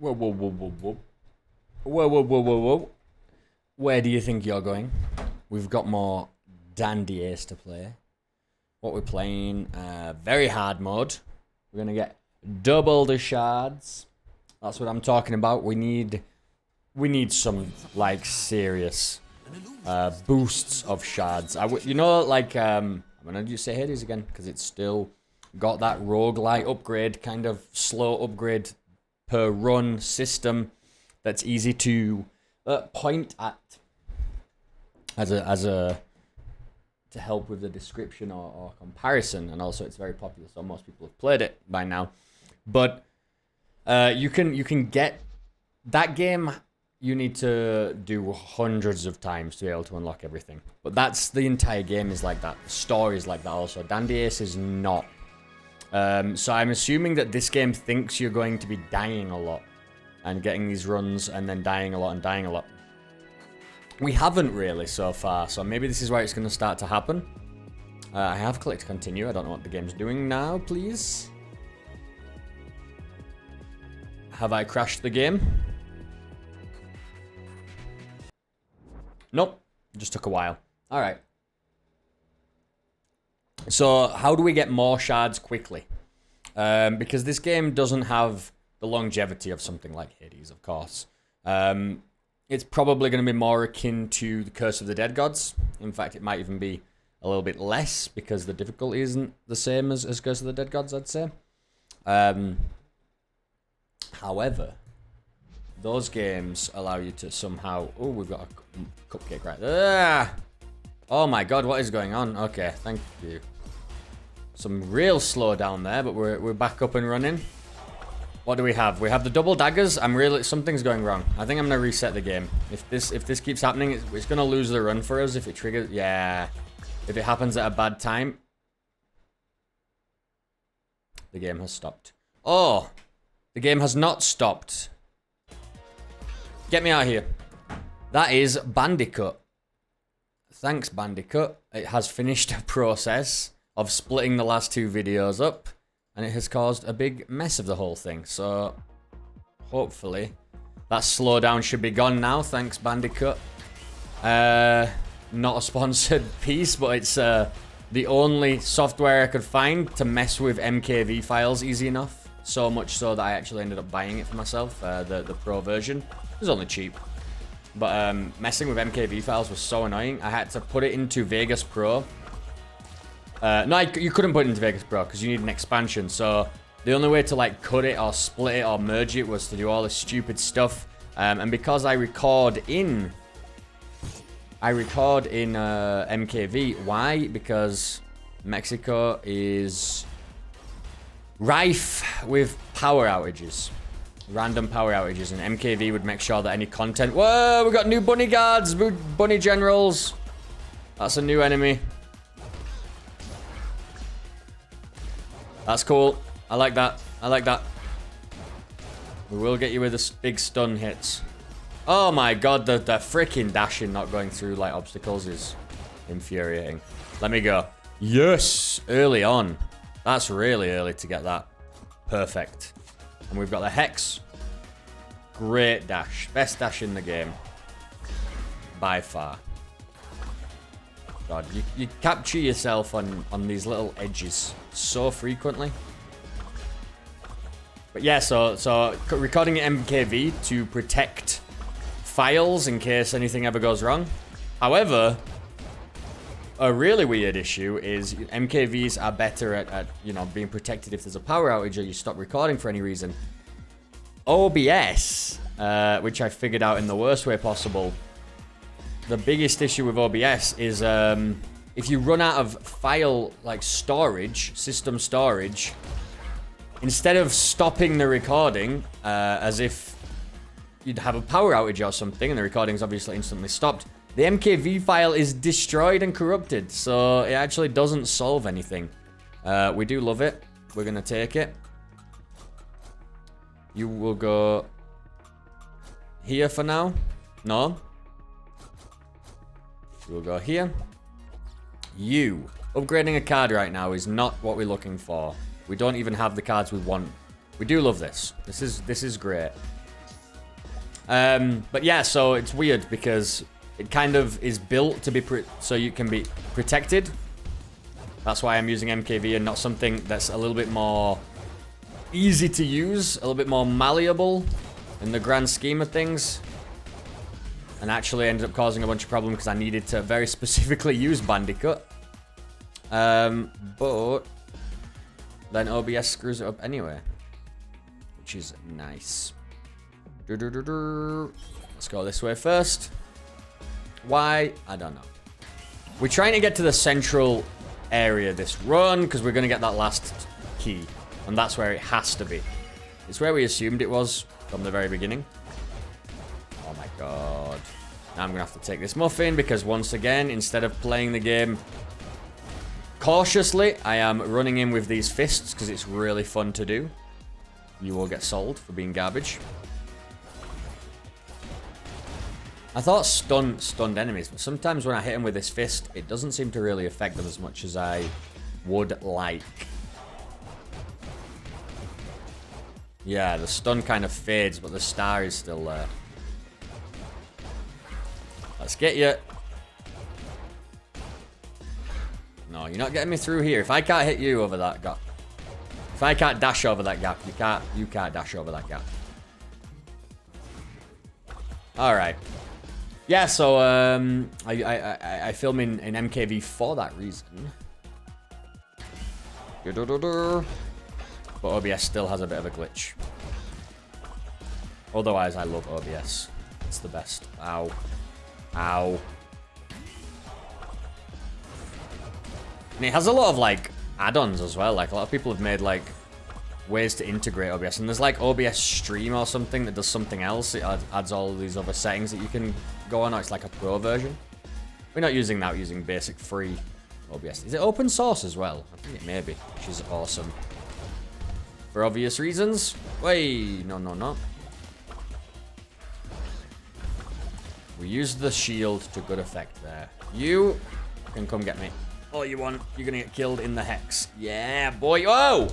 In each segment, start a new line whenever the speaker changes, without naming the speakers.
Whoa, whoa, whoa, whoa, whoa. Whoa, whoa, whoa, whoa, whoa. Where do you think you're going? We've got more Dandy Ace to play. What we're playing, very hard mode. We're going to get double the shards. That's what I'm talking about. We need some, like, serious boosts of shards. You know, like, I'm going to just say Hades again, because it's still got that roguelite upgrade, kind of slow upgrade per run system that's easy to point at to help with the description or comparison, and also it's very popular, so most people have played it by now. But you can get that game. You need to do hundreds of times to be able to unlock everything. But that's the entire game is like that. The story is like that also. Dandy Ace is not. So I'm assuming that this game thinks you're going to be dying a lot and getting these runs and then dying a lot and dying a lot. We haven't really so far, so maybe this is where it's going to start to happen. I have clicked continue. I don't know what the game's doing now, please. Have I crashed the game? Nope. Just took a while. Alright. So, how do we get more shards quickly? Because this game doesn't have the longevity of something like Hades, of course. It's probably going to be more akin to the Curse of the Dead Gods. In fact, it might even be a little bit less because the difficulty isn't the same as Curse of the Dead Gods, I'd say. However, those games allow you to somehow... Oh, we've got a cupcake right there. Oh my god, what is going on? Okay, thank you. Some real slow down there, but we're back up and running. What do we have? We have the double daggers. Something's going wrong. I think I'm gonna reset the game. If this keeps happening, it's gonna lose the run for us if it triggers. Yeah, if it happens at a bad time, the game has stopped. Oh, the game has not stopped. Get me out of here. That is Bandicoot. Thanks, Bandicoot. It has finished a process of splitting the last two videos up. And it has caused a big mess of the whole thing. So, hopefully, that slowdown should be gone now. Thanks, Bandicoot. Not a sponsored piece, but it's the only software I could find to mess with MKV files easy enough. So much so that I actually ended up buying it for myself, the Pro version. It was only cheap. But messing with MKV files was so annoying. I had to put it into Vegas Pro. No, you couldn't put it into Vegas Pro because you need an expansion. So the only way to like cut it or split it or merge it was to do all this stupid stuff. And because I record in MKV. Why? Because Mexico is rife with power outages. Random power outages, and MKV would make sure that any content... Whoa, we got new bunny guards, bunny generals. That's a new enemy. That's cool. I like that. I like that. We will get you with the big stun hits. Oh my god, the freaking dashing not going through like obstacles is infuriating. Let me go. Yes! Early on. That's really early to get that. Perfect. And we've got the Hex. Great dash. Best dash in the game. By far. God, you capture yourself on these little edges so frequently. But yeah, so recording MKV to protect files in case anything ever goes wrong. However, a really weird issue is MKVs are better at you know, being protected if there's a power outage or you stop recording for any reason. OBS, which I figured out in the worst way possible. The biggest issue with OBS is if you run out of file like storage, system storage, instead of stopping the recording as if you'd have a power outage or something and the recording's obviously instantly stopped, the MKV file is destroyed and corrupted, so it actually doesn't solve anything. We do love it. We're gonna take it. You will go here for now. No. We'll go here. You. Upgrading a card right now is not what we're looking for. We don't even have the cards we want. We do love this. This is great. But yeah, so it's weird because it kind of is built to be so you can be protected. That's why I'm using MKV and not something that's a little bit more easy to use, a little bit more malleable in the grand scheme of things. And actually ended up causing a bunch of problems because I needed to very specifically use Bandicoot. But then OBS screws it up anyway, which is nice. Let's go this way first. Why? I don't know. We're trying to get to the central area this run because we're going to get that last key. And that's where it has to be. It's where we assumed it was from the very beginning. Oh my god. Now I'm going to have to take this muffin because once again, instead of playing the game cautiously, I am running in with these fists because it's really fun to do. You will get sold for being garbage. I thought stunned enemies, but sometimes when I hit them with this fist, it doesn't seem to really affect them as much as I would like. Yeah, the stun kind of fades, but the star is still there. Let's get you. No, you're not getting me through here. If I can't hit you over that gap, if I can't dash over that gap, you can't dash over that gap. All right. Yeah, so I film in MKV for that reason. But OBS still has a bit of a glitch. Otherwise, I love OBS. It's the best. Ow. Ow. And it has a lot of, like, add-ons as well. Like, a lot of people have made, like, ways to integrate OBS. And there's, like, OBS Stream or something that does something else. It adds all of these other settings that you can go on. Or it's like a pro version. We're not using that. We're using basic free OBS. Is it open source as well? I think it may be, which is awesome. For obvious reasons. Wait, no. We used the shield to good effect there. You can come get me. All you want. You're gonna get killed in the hex. Yeah, boy. Oh!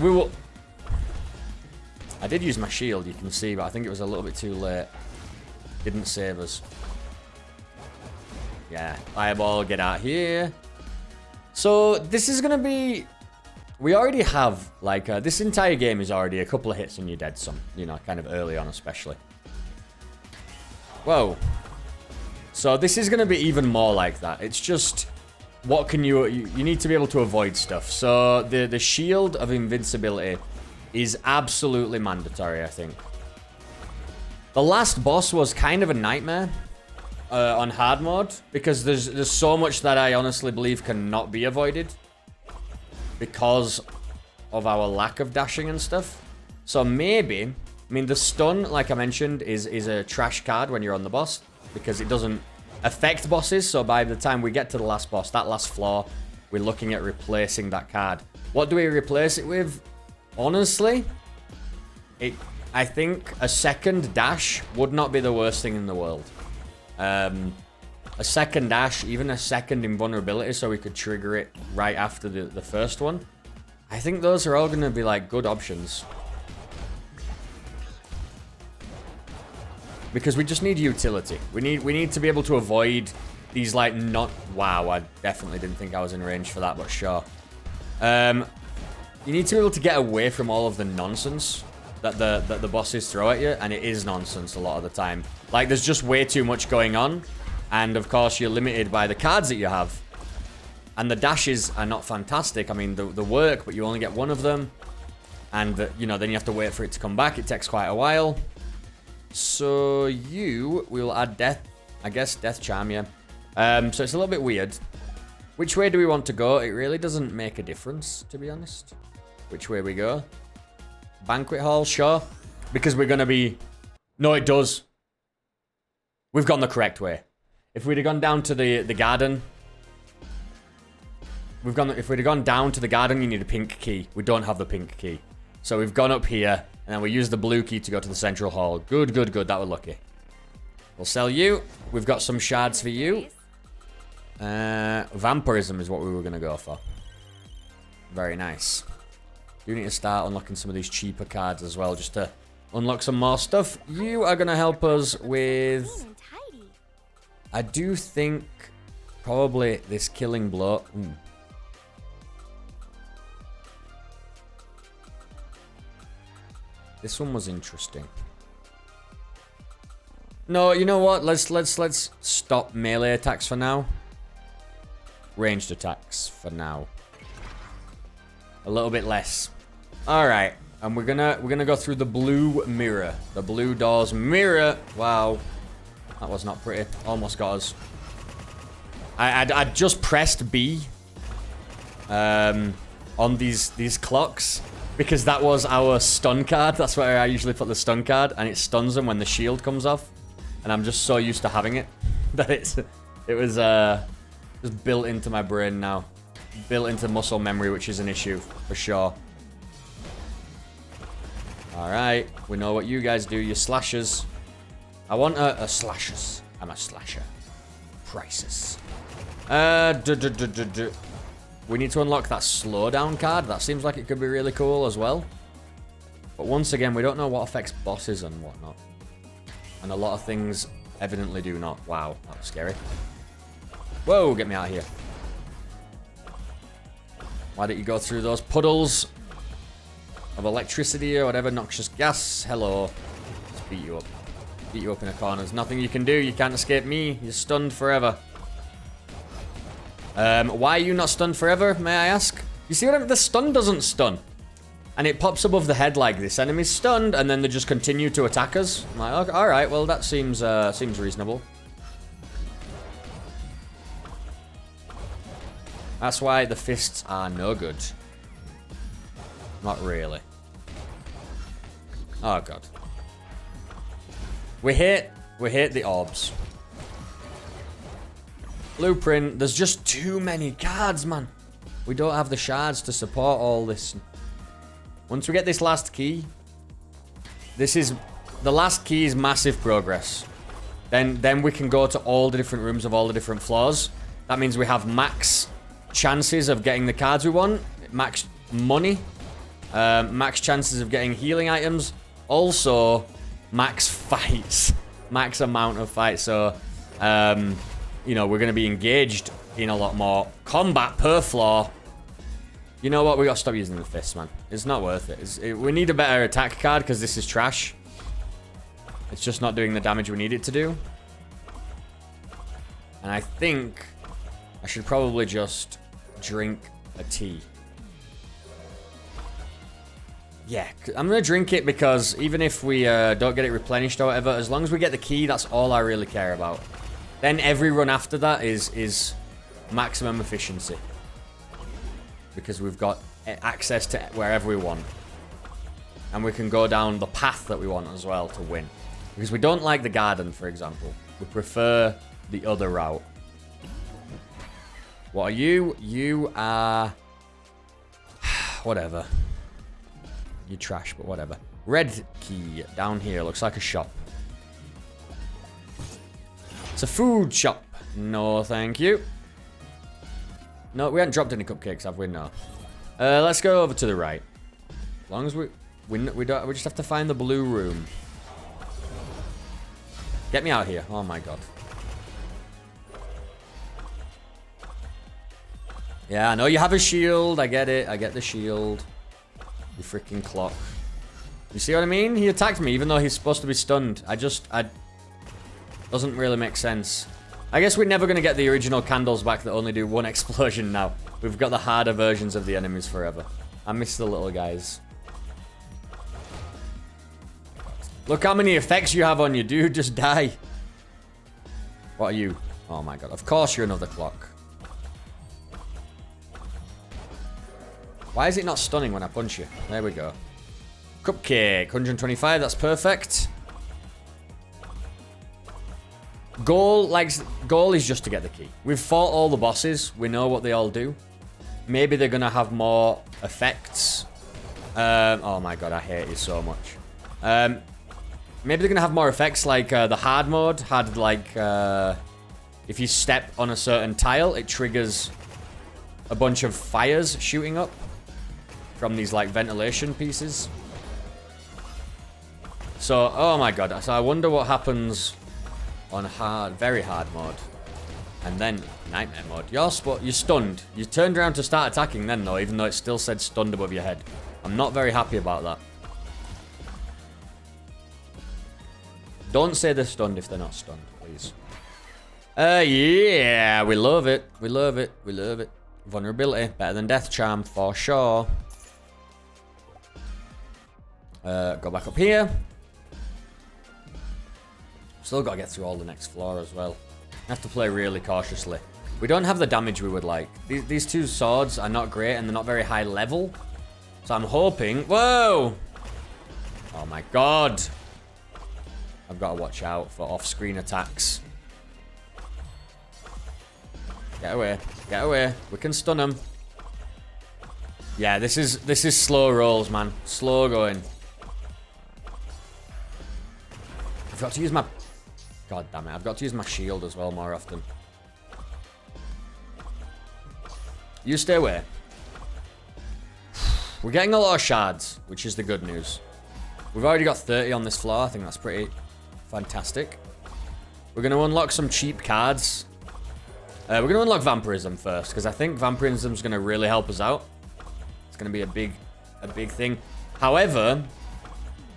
We will. I did use my shield, you can see, but I think it was a little bit too late. Didn't save us. Yeah, fireball, get out here. So this is gonna be. We already have, like, this entire game is already a couple of hits and you're dead some. You know, kind of early on especially. Whoa. So this is going to be even more like that. It's just, what can you need to be able to avoid stuff. So the shield of invincibility is absolutely mandatory, I think. The last boss was kind of a nightmare on hard mode. Because there's so much that I honestly believe cannot be avoided. Because of our lack of dashing and stuff. So maybe, I mean, the stun, like I mentioned, is a trash card when you're on the boss. Because it doesn't affect bosses. So by the time we get to the last boss, that last floor, we're looking at replacing that card. What do we replace it with? Honestly, I think a second dash would not be the worst thing in the world. A second dash, even a second invulnerability, so we could trigger it right after the first one. I think those are all going to be, like, good options. Because we just need utility. We need to be able to avoid these, like, not... Wow, I definitely didn't think I was in range for that, but sure. You need to be able to get away from all of the nonsense that the bosses throw at you, and it is nonsense a lot of the time. Like, there's just way too much going on. And, of course, you're limited by the cards that you have. And the dashes are not fantastic. I mean, the work, but you only get one of them. And, you know, then you have to wait for it to come back. It takes quite a while. So, we'll add death. I guess death charm, yeah. So, it's a little bit weird. Which way do we want to go? It really doesn't make a difference, to be honest. Which way we go? Banquet hall, sure. Because we're going to be... No, it does. We've gone the correct way. If we'd have gone down to the garden, if we'd have gone down to the garden, you need a pink key. We don't have the pink key. So we've gone up here, and then we use the blue key to go to the central hall. Good. That was lucky. We'll sell you. We've got some shards for you. Vampirism is what we were going to go for. Very nice. You need to start unlocking some of these cheaper cards as well, just to unlock some more stuff. You are going to help us with... I do think probably this killing blow. Ooh. This one was interesting. No, you know what? Let's stop melee attacks for now. Ranged attacks for now. A little bit less. All right, and we're gonna go through the blue mirror, the blue doors mirror. Wow, that was not pretty. Almost got us. I just pressed B on these clocks because that was our stun card. That's where I usually put the stun card, and it stuns them when the shield comes off. And I'm just so used to having it that it was just built into my brain now, built into muscle memory, which is an issue for sure. All right, we know what you guys do. You slashers. I want a slashers. I'm a slasher. Prices. We need to unlock that slowdown card. That seems like it could be really cool as well. But once again, we don't know what affects bosses and whatnot. And a lot of things evidently do not. Wow, that was scary. Whoa, get me out of here. Why don't you go through those puddles of electricity or whatever, noxious gas? Hello. Let's beat you up. Beat you up in a corner. There's nothing you can do. You can't escape me. You're stunned forever. Why are you not stunned forever, may I ask? You see what I mean? The stun doesn't stun. And it pops above the head like this. Enemy's stunned, and then they just continue to attack us. I'm like, okay, all right, well, that seems reasonable. That's why the fists are no good. Not really. Oh, God. We hit the orbs. Blueprint. There's just too many cards, man. We don't have the shards to support all this. Once we get this last key, the last key is massive progress. Then we can go to all the different rooms of all the different floors. That means we have max chances of getting the cards we want, max money, max chances of getting healing items, also max fights, max amount of fights. So, you know, we're going to be engaged in a lot more combat per floor. You know what? We got to stop using the fists, man. It's not worth it. We need a better attack card because this is trash. It's just not doing the damage we need it to do. And I think I should probably just drink a tea. Yeah, I'm going to drink it because even if we don't get it replenished or whatever, as long as we get the key, that's all I really care about. Then every run after that is maximum efficiency. Because we've got access to wherever we want. And we can go down the path that we want as well to win. Because we don't like the garden, for example. We prefer the other route. What are you? You are... whatever. You're trash, but whatever. Red key down here. Looks like a shop. It's a food shop. No, thank you. No, we haven't dropped any cupcakes, have we? No. Let's go over to the right. As long as we just have to find the blue room. Get me out here. Oh my God. Yeah, I know you have a shield. I get it. I get the shield. You freaking clock. You see what I mean? He attacked me even though he's supposed to be stunned. Doesn't really make sense. I guess we're never going to get the original candles back that only do one explosion now. We've got the harder versions of the enemies forever. I miss the little guys. Look how many effects you have on you, dude. Just die. What are you? Oh my God. Of course you're another clock. Why is it not stunning when I punch you? There we go. Cupcake. 125. That's perfect. Goal is just to get the key. We've fought all the bosses. We know what they all do. Maybe they're going to have more effects. Oh my God, I hate you so much. Maybe they're going to have more effects like the hard mode had like... if you step on a certain tile, it triggers a bunch of fires shooting up from these like ventilation pieces. So, oh my god. So I wonder what happens on hard, very hard mode. And then nightmare mode. You're stunned. You turned around to start attacking then though, even though it still said stunned above your head. I'm not very happy about that. Don't say they're stunned if they're not stunned, please. Yeah, we love it. We love it. We love it. Vulnerability, better than death charm for sure. Go back up here. Still got to get through all the next floor as well. Have to play really cautiously. We don't have the damage we would like. These two swords are not great and they're not very high level. So I'm hoping... Whoa! Oh my god. I've got to watch out for off-screen attacks. Get away. Get away. We can stun them. Yeah, this is slow rolls, man. Slow going. I've got to use my... God damn it. I've got to use my shield as well more often. You stay away. We're getting a lot of shards, which is the good news. We've already got 30 on this floor. I think that's pretty fantastic. We're going to unlock some cheap cards. We're going to unlock vampirism first, because I think vampirism is going to really help us out. It's going to be a big thing. However,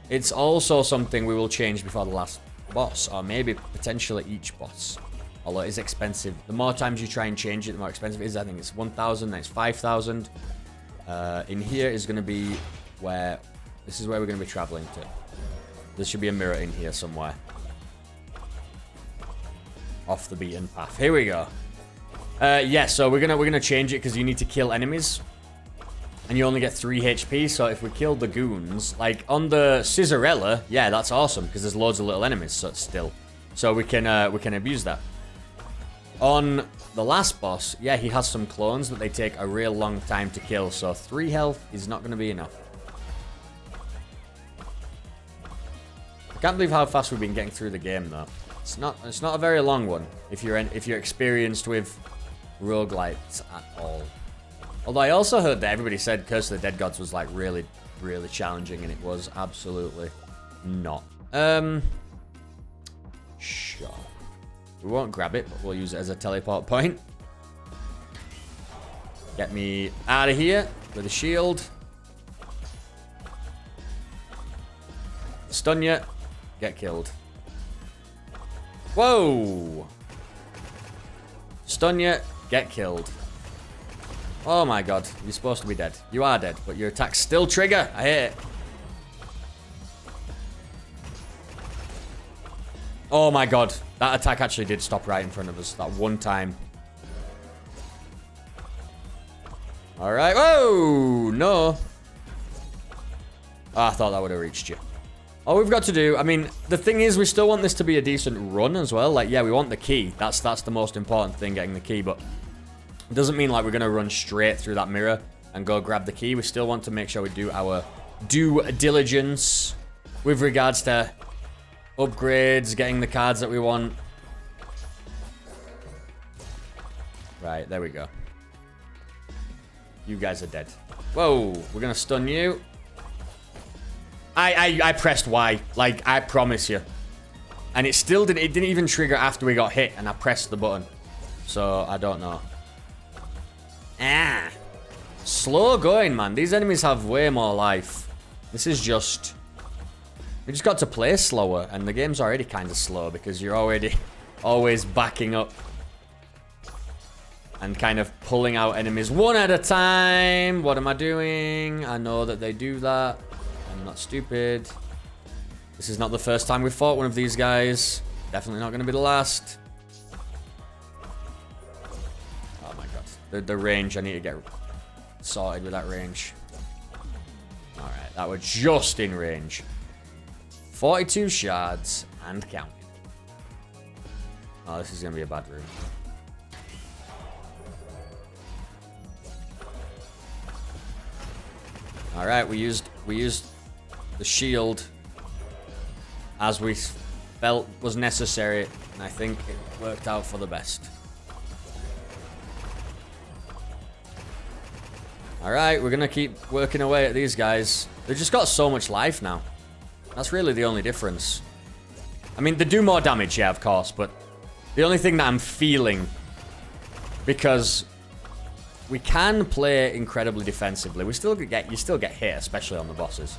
it's also something we will change before the last boss, or maybe potentially each boss. Although it is expensive. The more times you try and change it, the more expensive it is. I think it's 1,000, then it's 5,000. In here is going to be where... This is where we're going to be traveling to. There should be a mirror in here somewhere. Off the beaten path. Here we go. Yeah, so we're gonna change it because you need to kill enemies. And you only get 3 HP, so if we kill the goons, like on the Scissorella, yeah, that's awesome, because there's loads of little enemies so we can abuse that. On the last boss, yeah, he has some clones, but they take a real long time to kill, so 3 health is not going to be enough. I can't believe how fast we've been getting through the game, though. It's not a very long one, if you're experienced with roguelites at all. Although I also heard that everybody said Curse of the Dead Gods was like really, really challenging, and it was absolutely not. Sure. We won't grab it, but we'll use it as a teleport point. Get me out of here with a shield. Stun you. Get killed. Whoa! Stun you. Get killed. Oh my god, you're supposed to be dead. You are dead, but your attacks still trigger. I hate it. Oh my god, that attack actually did stop right in front of us that one time. Alright, whoa! No. Oh, I thought that would have reached you. All we've got to do, I mean, the thing is, we still want this to be a decent run as well. Like, yeah, we want the key. That's the most important thing, getting the key, but... It doesn't mean like we're going to run straight through that mirror and go grab the key. We still want to make sure we do our due diligence with regards to upgrades, getting the cards that we want. Right, there we go. You guys are dead. Whoa, we're going to stun you. I pressed Y, like, I promise you. And it still didn't, it didn't even trigger after we got hit and I pressed the button. So, I don't know. Ah. Slow going, man. These enemies have way more life. This is just... We just got to play slower, and the game's already kind of slow because you're already always backing up and kind of pulling out enemies one at a time. What am I doing? I know that they do that. I'm not stupid. This is not the first time we've fought one of these guys. Definitely not going to be the last. The range, I need to get sorted with that range. Alright, that was just in range. 42 shards and counting. Oh, this is going to be a bad room. Alright, we used the shield as we felt was necessary, and I think it worked out for the best. Alright, we're going to keep working away at these guys. They've just got so much life now. That's really the only difference. I mean, they do more damage, yeah, of course, but the only thing that I'm feeling, because we can play incredibly defensively. You still get hit, especially on the bosses.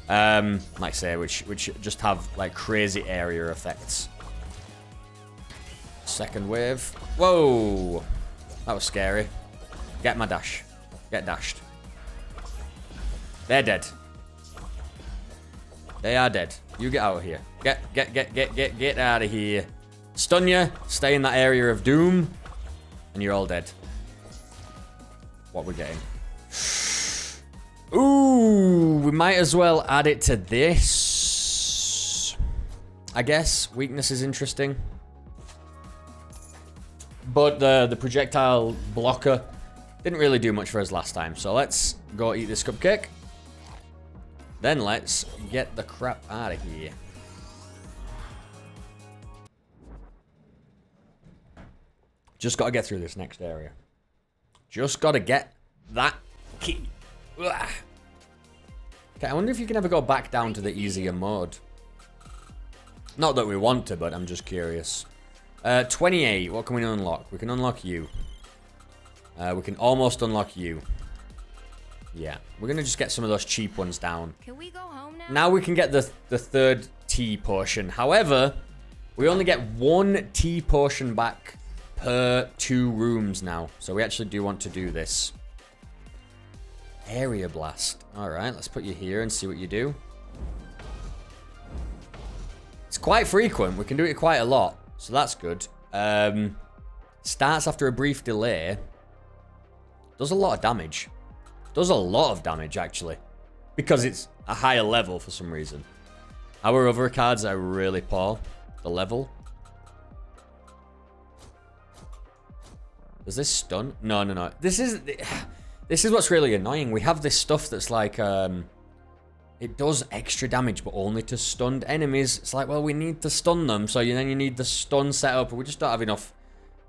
Like I say, which just have like crazy area effects. Second wave. Whoa! That was scary. Get my dash. Get dashed. They're dead. They are dead. You get out of here. Get out of here. Stun you. Stay in that area of doom. And you're all dead. What we're getting. Ooh, we might as well add it to this. I guess. Weakness is interesting. But the projectile blocker didn't really do much for us last time. So let's go eat this cupcake. Then let's get the crap out of here. Just got to get through this next area. Just got to get that key. Ugh. Okay, I wonder if you can ever go back down to the easier mode. Not that we want to, but I'm just curious. 28, what can we unlock? We can unlock you. We can almost unlock you. Yeah, we're going to just get some of those cheap ones down.
Can we go home now?
Now we can get the third tea potion. However, we only get 1 tea potion back per 2 rooms now. So we actually do want to do this. Area blast. Alright, let's put you here and see what you do. It's quite frequent. We can do it quite a lot. So that's good. Starts after a brief delay. Does a lot of damage. Does a lot of damage, actually. Because it's a higher level for some reason. Our other cards are really poor. The level. Does this stun? No, no, no. This is what's really annoying. We have this stuff that's like... it does extra damage, but only to stunned enemies. It's like, well, we need to stun them. So then you need the stun set up. We just don't have enough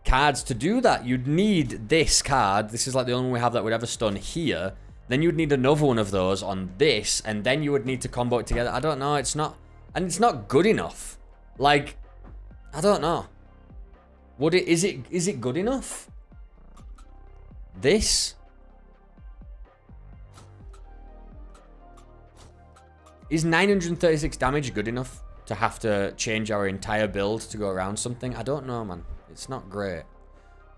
cards to do that. You'd need this card. This is like the only one we have that would ever stun here. Then you'd need another one of those on this, and then you would need to combo it together. I don't know. It's not, and it's not good enough. Like, I don't know. Would it? Is it good enough? This is 936 damage good enough to have to change our entire build to go around something? I don't know, man. It's not great.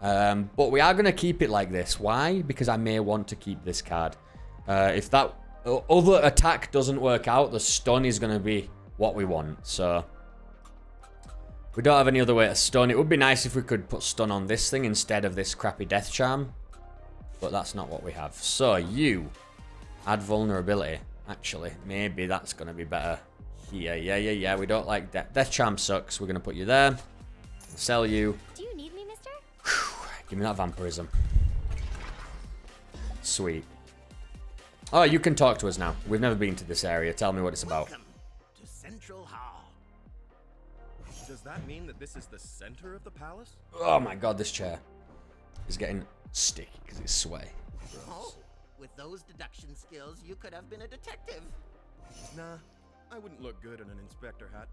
But we are going to keep it like this. Why? Because I may want to keep this card. If that other attack doesn't work out, the stun is going to be what we want. So we don't have any other way to stun. It would be nice if we could put stun on this thing instead of this crappy death charm. But that's not what we have. So you add vulnerability. Actually, maybe that's going to be better here. Yeah. We don't like death. Death charm sucks. We're going to put you there. Sell you.
Do you need me, mister?
Give me that vampirism. Sweet. Oh, you can talk to us now. We've never been to this area. Tell me what it's about.
Welcome to Central Hall. Does that mean that this is the center of the palace?
Oh my god, this chair is getting sticky because it's sweaty.
Oh, with those deduction skills, you could have been a detective.
Nah, I wouldn't look good in an inspector hat.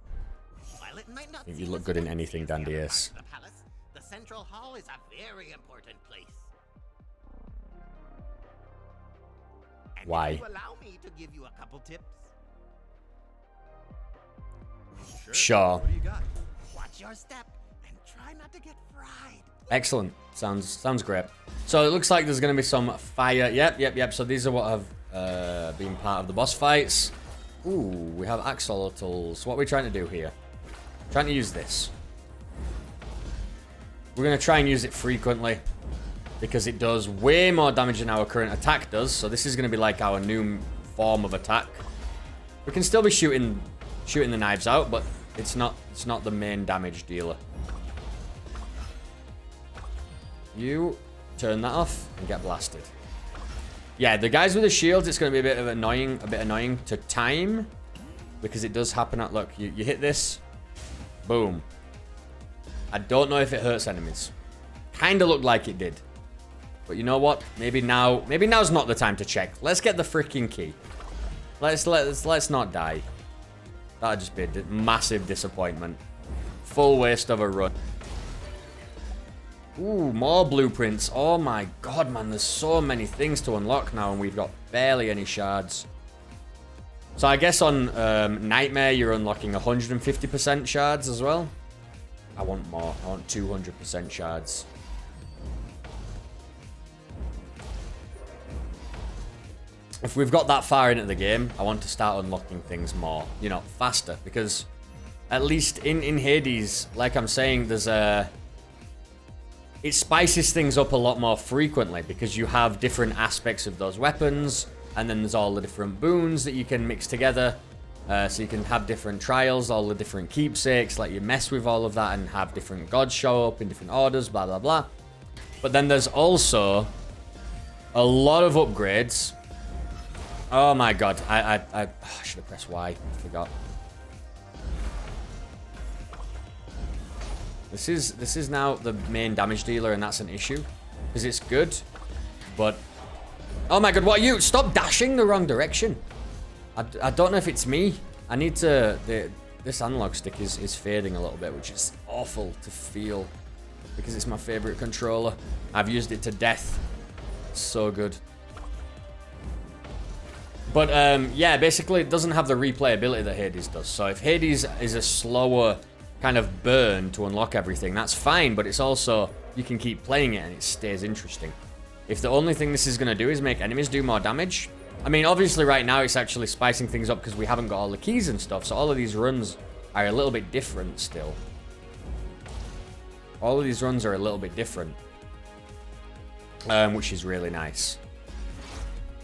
While it might not
I think you
seem
look
as
good in
fancy
anything,
as the other
Dandius.
parts of the palace, the Central Hall is a very important place. And
Why?
If you allow me to give you a couple tips.
Sure.
What do you got?
Watch your step and try not to get fried.
Excellent. Sounds great. So it looks like there's going to be some fire. Yep. So these are what have been part of the boss fights. Ooh, we have axolotls. What are we trying to do here? Trying to use this. We're going to try and use it frequently because it does way more damage than our current attack does. So this is going to be like our new form of attack. We can still be shooting the knives out, but it's not the main damage dealer. You turn that off and get blasted. Yeah, the guys with the shields, it's going to be a bit annoying to time because it does happen at, look, you hit this, boom. I don't know if it hurts enemies. Kind of looked like it did. But you know what? Maybe now's not the time to check. Let's get the freaking key. Let's not die. That'd just be a massive disappointment. Full waste of a run. Ooh, more blueprints. Oh my god, man. There's so many things to unlock now, and we've got barely any shards. So I guess on Nightmare, you're unlocking 150% shards as well. I want more. I want 200% shards. If we've got that far into the game, I want to start unlocking things more, you know, faster. Because at least in Hades, like I'm saying, there's a... It spices things up a lot more frequently because you have different aspects of those weapons, and then there's all the different boons that you can mix together. So you can have different trials, all the different keepsakes, like you mess with all of that and have different gods show up in different orders, blah, blah, blah. But then there's also a lot of upgrades. Oh my god, I should have pressed Y, I forgot. This is now the main damage dealer, and that's an issue. Because it's good, but... Oh my god, what are you? Stop dashing the wrong direction. I don't know if it's me. I need to... This analog stick is fading a little bit, which is awful to feel. Because it's my favorite controller. I've used it to death. It's so good. But, yeah, basically it doesn't have the replayability that Hades does. So if Hades is a slower kind of burn to unlock everything, that's fine. But it's also... You can keep playing it and it stays interesting. If the only thing this is going to do is make enemies do more damage... I mean, obviously right now it's actually spicing things up because we haven't got all the keys and stuff. So all of these runs are a little bit different still. All of these runs are a little bit different. Which is really nice.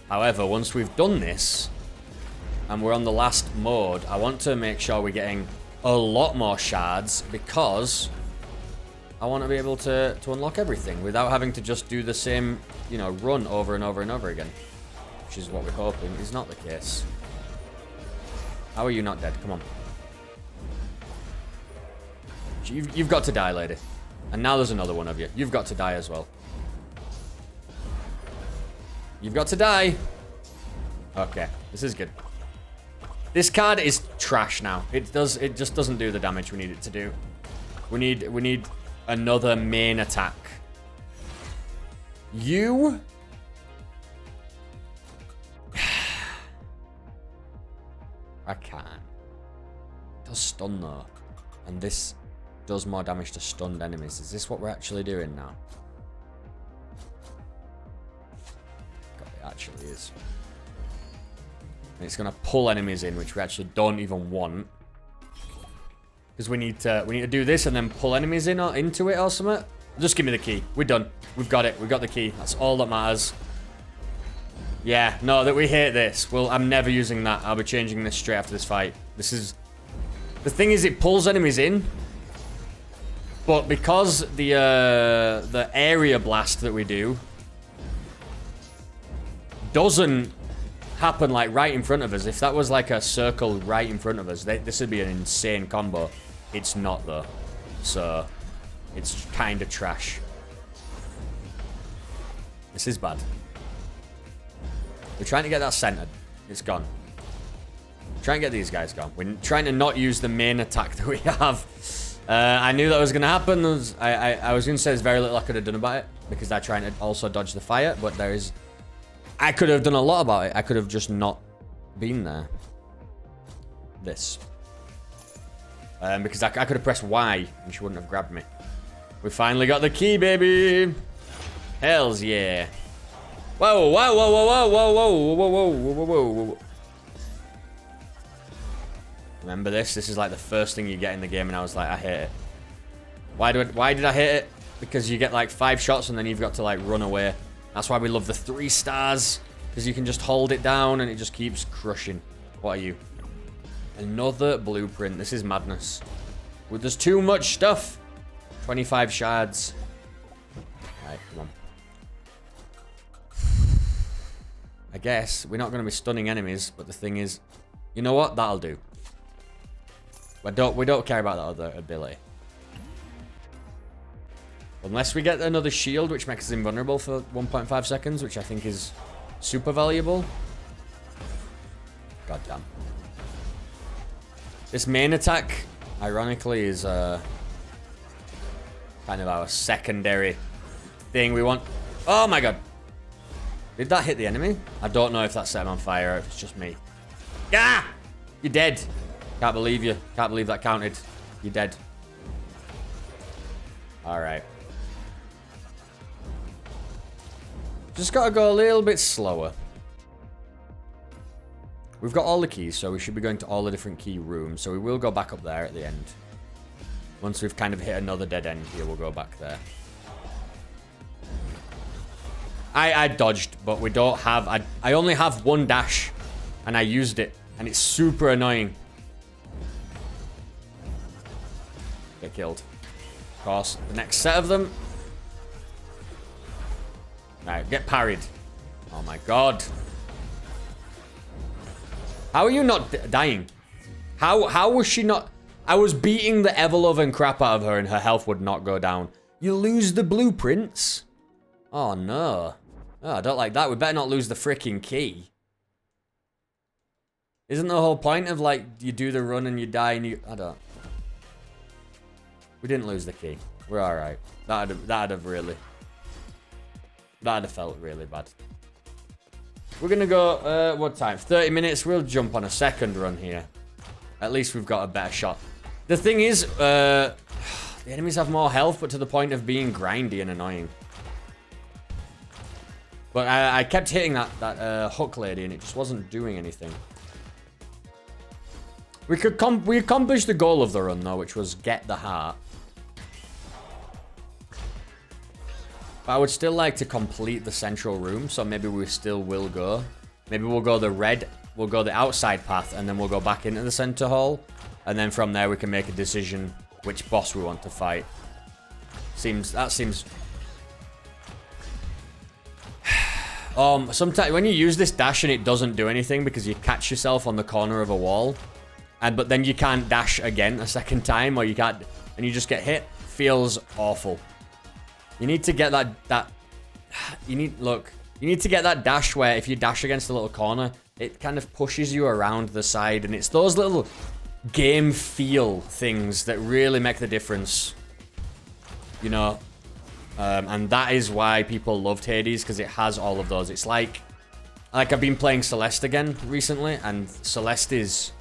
However, once we've done this, and we're on the last mode, I want to make sure we're getting a lot more shards because I want to be able to unlock everything without having to just do the same, you know, run over and over and over again. Which is what we're hoping is not the case. How are you not dead? Come on. You've got to die, lady. And now there's another one of you. You've got to die as well. You've got to die. Okay, this is good. This card is trash now. It just doesn't do the damage we need it to do. We need another main attack. You... I can. It does stun though. And this does more damage to stunned enemies. Is this what we're actually doing now? God, it actually is. And it's gonna pull enemies in, which we actually don't even want. Because we need to do this and then pull enemies in or into it or something. Just give me the key. We're done. We've got it. We've got the key. That's all that matters. Yeah, no, that we hate this. Well, I'm never using that. I'll be changing this straight after this fight. This is... The thing is, it pulls enemies in. But because the area blast that we do doesn't happen, like, right in front of us. If that was, like, a circle right in front of us, this would be an insane combo. It's not, though. So, it's kind of trash. This is bad. We're trying to get that centered. It's gone. Try and get these guys gone. We're trying to not use the main attack that we have. I knew that was going to happen. I was going to say there's very little I could have done about it. Because I'm trying to also dodge the fire. But there is... I could have done a lot about it. I could have just not been there. This. Because I could have pressed Y. And she wouldn't have grabbed me. We finally got the key, baby. Hells yeah. Whoa, whoa, whoa, whoa, whoa, whoa, whoa, whoa, whoa, whoa, whoa. Remember this? This is like the first thing you get in the game, and I was like, I hate it. Why did I hate it? Because you get like 5 shots, and then you've got to like run away. That's why we love the 3 stars, because you can just hold it down, and it just keeps crushing. What are you? Another blueprint. This is madness. Well, there's too much stuff. 25 shards. Alright, come on. I guess we're not going to be stunning enemies, but the thing is, you know what? That'll do. We don't care about that other ability. Unless we get another shield, which makes us invulnerable for 1.5 seconds, which I think is super valuable. God damn. This main attack, ironically, is kind of our secondary thing. We want... Oh my god. Did that hit the enemy? I don't know if that set him on fire or if it's just me. Ah! You're dead. Can't believe you. Can't believe that counted. You're dead. Alright. Just gotta go a little bit slower. We've got all the keys, so we should be going to all the different key rooms. So we will go back up there at the end. Once we've kind of hit another dead end here, we'll go back there. I dodged, but we don't have... I only have one dash, and I used it, and it's super annoying. Get killed. Of course, the next set of them. Right, get parried. Oh my god. How are you not dying? How was she not... I was beating the ever-loving crap out of her and her health would not go down. You lose the blueprints? Oh no. Oh, I don't like that. We better not lose the freaking key. Isn't the whole point of, like, you do the run and you die and you... I don't... We didn't lose the key. We're alright. That'd have really... That'd have felt really bad. We're gonna go, what time? 30 minutes. We'll jump on a second run here. At least we've got a better shot. The thing is, the enemies have more health, but to the point of being grindy and annoying. But I kept hitting that hook lady, and it just wasn't doing anything. We accomplished the goal of the run, though, which was get the heart. But I would still like to complete the central room, so maybe we still will go. Maybe we'll go we'll go the outside path, and then we'll go back into the center hall. And then from there, we can make a decision which boss we want to fight. That seems... Sometimes when you use this dash and it doesn't do anything because you catch yourself on the corner of a wall, but then you can't dash again a second time, or you can't, and you just get hit, feels awful. You need to get that you need to get that dash where if you dash against a little corner, it kind of pushes you around the side, and it's those little game feel things that really make the difference. You know. And that is why people loved Hades, because it has all of those. It's like I've been playing Celeste again recently, and Celeste is...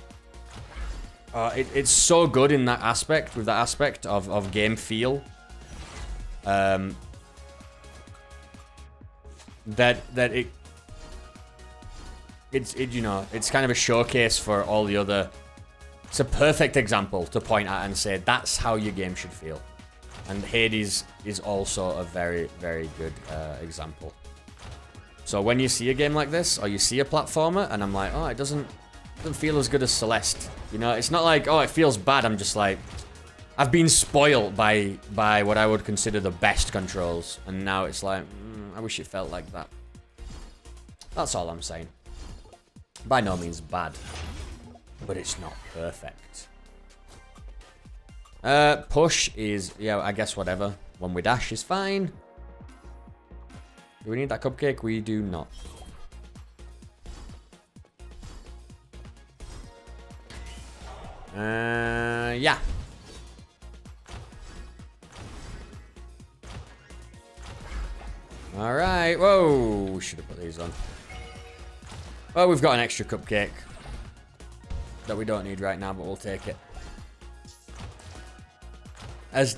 it's so good in that aspect, with that aspect of game feel. That it's kind of a showcase for all the other... It's a perfect example to point at and say, that's how your game should feel. And Hades is also a very, very good example. So when you see a game like this, or you see a platformer, and I'm like, oh, it doesn't feel as good as Celeste. You know, it's not like, oh, it feels bad. I'm just like, I've been spoiled by what I would consider the best controls. And now it's like, I wish it felt like that. That's all I'm saying. By no means bad. But it's not perfect. Push is, yeah, I guess whatever. When we dash is fine. Do we need that cupcake? We do not. Yeah. Alright, whoa, we should have put these on. Well, we've got an extra cupcake that we don't need right now, but we'll take it.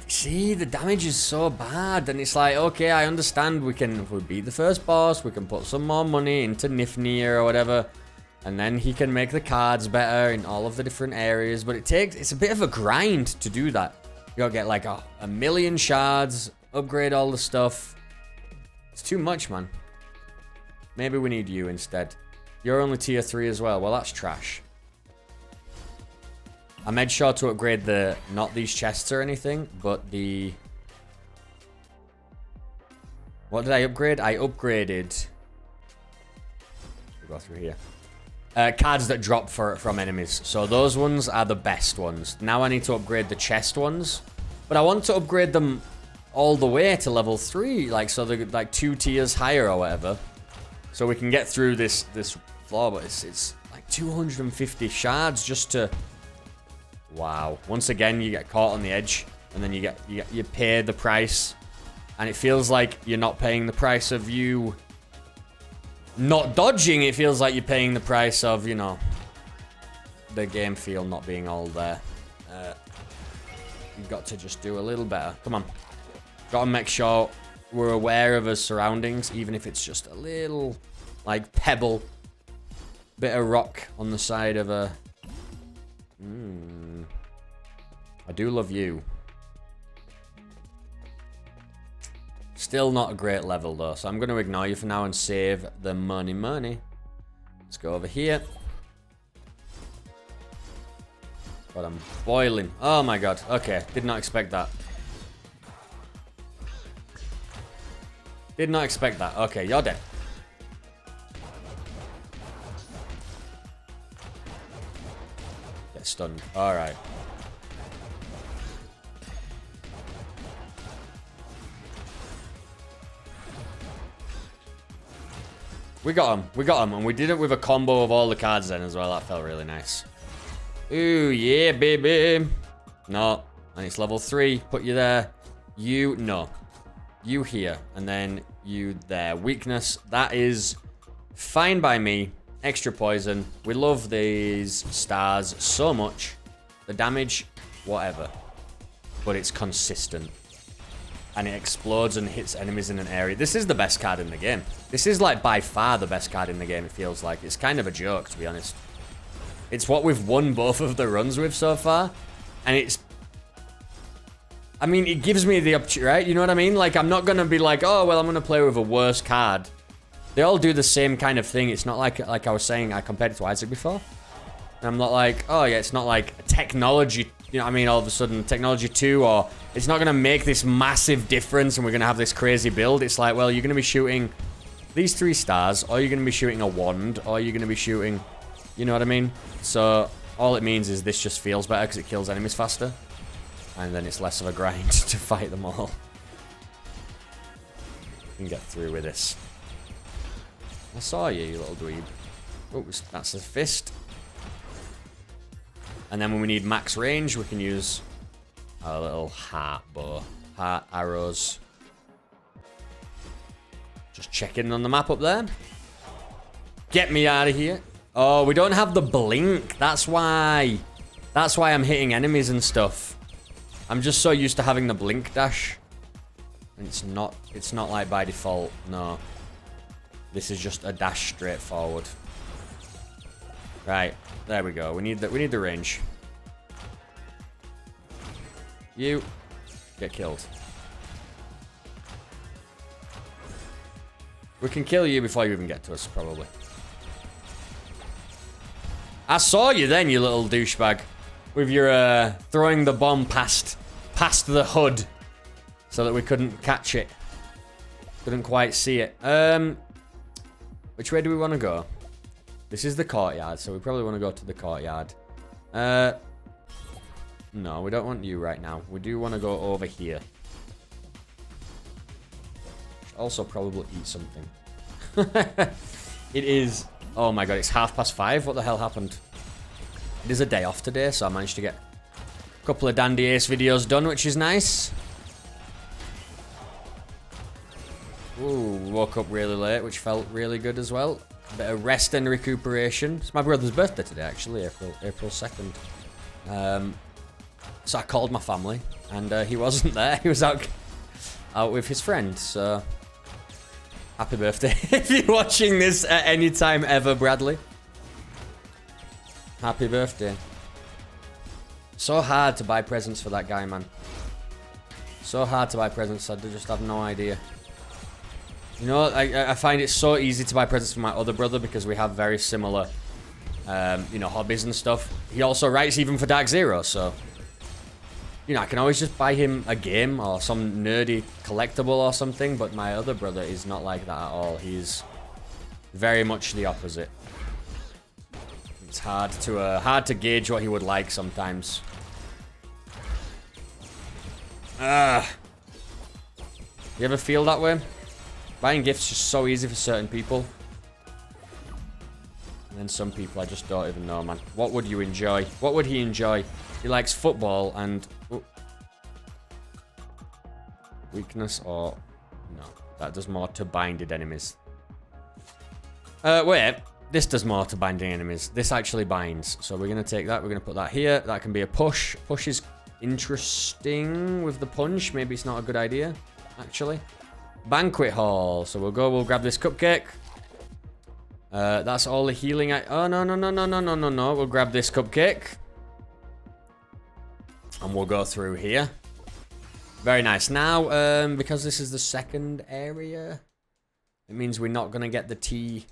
See, the damage is so bad, and it's like, okay, I understand if we beat the first boss, we can put some more money into Nifnir or whatever, and then he can make the cards better in all of the different areas, but it's a bit of a grind to do that. You gotta get like a million shards, upgrade all the stuff. It's too much, man. Maybe we need you instead. You're only tier 3 as well. Well, that's trash. I made sure to upgrade not these chests or anything, but the... What did I upgrade? I upgraded... We'll go through here. Cards that drop from enemies. So those ones are the best ones. Now I need to upgrade the chest ones. But I want to upgrade them all the way to level 3. Like, so they're like 2 tiers higher or whatever. So we can get through this floor, but it's like 250 shards just to Wow. Once again, you get caught on the edge, and then you pay the price, and it feels like you're not paying the price of you not dodging. It feels like you're paying the price of, you know, the game feel not being all there. You've got to just do a little better. Come on. Got to make sure we're aware of our surroundings, even if it's just a little, like, pebble. Bit of rock on the side of a... I do love you. Still not a great level, though, so I'm going to ignore you for now and save the money. Let's go over here. God, I'm boiling. Oh, my God. Okay, did not expect that. Did not expect that. Okay, you're dead. Get stunned. All right. We got him, and we did it with a combo of all the cards then as well. That felt really nice. Ooh, yeah, baby. No, and it's level 3. Put you there. You, no. You here, and then you there. Weakness, that is fine by me. Extra poison. We love these stars so much. The damage, whatever. But it's consistent. And it explodes and hits enemies in an area. This is the best card in the game. This is, like, by far the best card in the game, it feels like. It's kind of a joke, to be honest. It's what we've won both of the runs with so far. And it's... I mean, it gives me the opportunity, right? You know what I mean? Like, I'm not going to be like, oh, well, I'm going to play with a worse card. They all do the same kind of thing. It's not like I was saying, I compared it to Isaac before. And I'm not like, oh, yeah, it's not like technology, you know what I mean? All of a sudden, technology 2, or it's not going to make this massive difference and we're going to have this crazy build. It's like, well, you're going to be shooting these 3 stars, or you're going to be shooting a wand, or you're going to be shooting, you know what I mean? So, all it means is this just feels better because it kills enemies faster. And then it's less of a grind to fight them all. You can get through with this. I saw you, you little dweeb. Oh, that's a fist. And then when we need max range, we can use our little heart bow. Heart arrows. Just checking on the map up there. Get me out of here. Oh, we don't have the blink. That's why. That's why I'm hitting enemies and stuff. I'm just so used to having the blink dash. And it's not like by default. No. This is just a dash straight forward. Right. There we go. We need the range. You get killed. We can kill you before you even get to us, probably. I saw you then, you little douchebag. With your throwing the bomb past the hood. So that we couldn't catch it. Couldn't quite see it. Which way do we want to go? This is the courtyard, so we probably want to go to the courtyard. No, we don't want you right now. We do want to go over here. Should also probably eat something. It is... Oh my god, it's 5:30. What the hell happened? It is a day off today, so I managed to get a couple of Dandy Ace videos done, which is nice. Ooh, woke up really late, which felt really good as well. A bit of rest and recuperation. It's my brother's birthday today, actually, April 2nd. So I called my family, and he wasn't there. He was out with his friend, so... Happy birthday. If you're watching this at any time ever, Bradley. Happy birthday. So hard to buy presents for that guy, man. So hard to buy presents, I just have no idea. You know, I find it so easy to buy presents for my other brother because we have very similar, you know, hobbies and stuff. He also writes even for Dark Zero, so... You know, I can always just buy him a game or some nerdy collectible or something, but my other brother is not like that at all. He's very much the opposite. It's hard to gauge what he would like sometimes. You ever feel that way? Buying gifts is just so easy for certain people. And then some people I just don't even know, man. What would you enjoy? What would he enjoy? He likes football and... Ooh. Weakness or... No. That does more to binded enemies. Wait. This does more to binding enemies. This actually binds. So we're going to take that. We're going to put that here. That can be a push. Push is interesting with the punch. Maybe it's not a good idea, actually. Banquet hall. So we'll grab this cupcake. That's all the healing. Oh, no. We'll grab this cupcake. And we'll go through here. Very nice. Now, because this is the second area, it means we're not going to get the tea.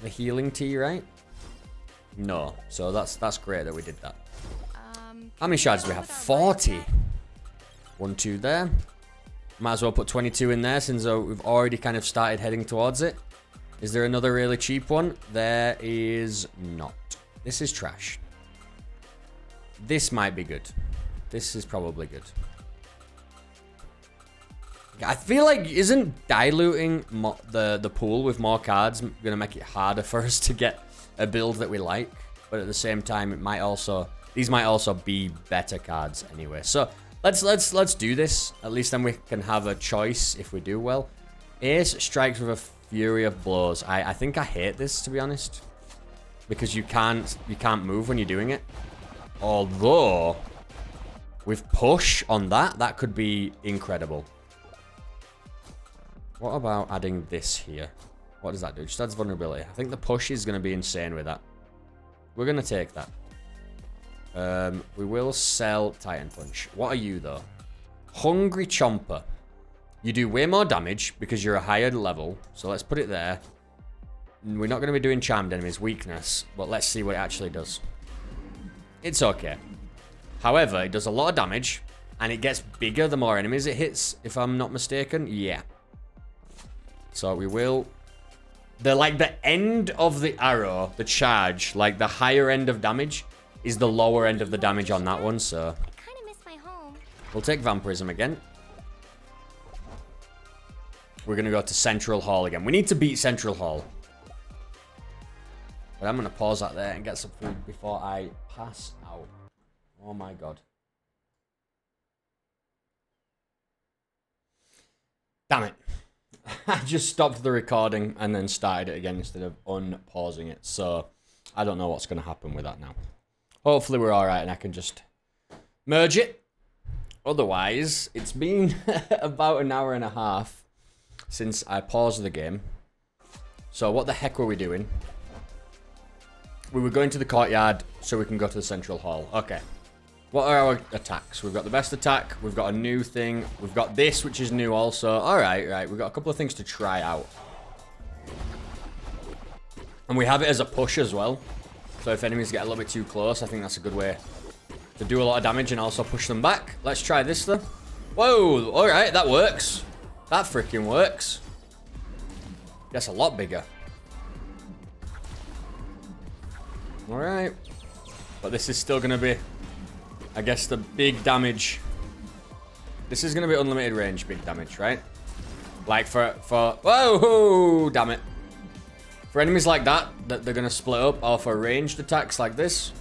The healing tea, right? No. So that's great that we did that. How many shards do we have? 40. 1, 2 there. Might as well put 22 in there since we've already kind of started heading towards it. Is there another really cheap one? There is not. This is trash. This might be good. This is probably good. I feel like isn't diluting the pool with more cards going to make it harder for us to get a build that we like? But at the same time, it might also... These might also be better cards anyway. So let's do this. At least then we can have a choice if we do well. Ace strikes with a fury of blows. I think I hate this, to be honest, because you can't move when you're doing it. Although with push on that could be incredible. What about adding this here? What does that do? Just adds vulnerability. I think the push is going to be insane with that. We're going to take that. We will sell Titan Punch. What are you, though? Hungry Chomper. You do way more damage because you're a higher level. So let's put it there. We're not going to be doing Charmed Enemies. Weakness. But let's see what it actually does. It's okay. However, it does a lot of damage. And it gets bigger the more enemies it hits, if I'm not mistaken. Yeah. So we will... the end of the arrow, the charge, like the higher end of damage is the lower end of the damage on that one, so...
I kind of miss my home.
We'll take Vampirism again. We're going to go to Central Hall again. We need to beat Central Hall. But I'm going to pause that there and get some food before I pass out. Oh my god. Damn it. I just stopped the recording and then started it again instead of unpausing it. So, I don't know what's going to happen with that now. Hopefully we're alright and I can just merge it. Otherwise, it's been about an hour and a half since I paused the game. So what the heck were we doing? We were going to the courtyard so we can go to the Central Hall. Okay. What are our attacks? We've got the best attack. We've got a new thing. We've got this, which is new also. Alright, right. We've got a couple of things to try out. And we have it as a push as well. So if enemies get a little bit too close, I think that's a good way to do a lot of damage and also push them back. Let's try this though. Whoa, alright, that works. That freaking works. That's a lot bigger. Alright. But this is still going to be, I guess, the big damage. This is going to be unlimited range big damage, right? Like for whoa, damn it. For enemies like that they're going to split up, or for ranged attacks like this,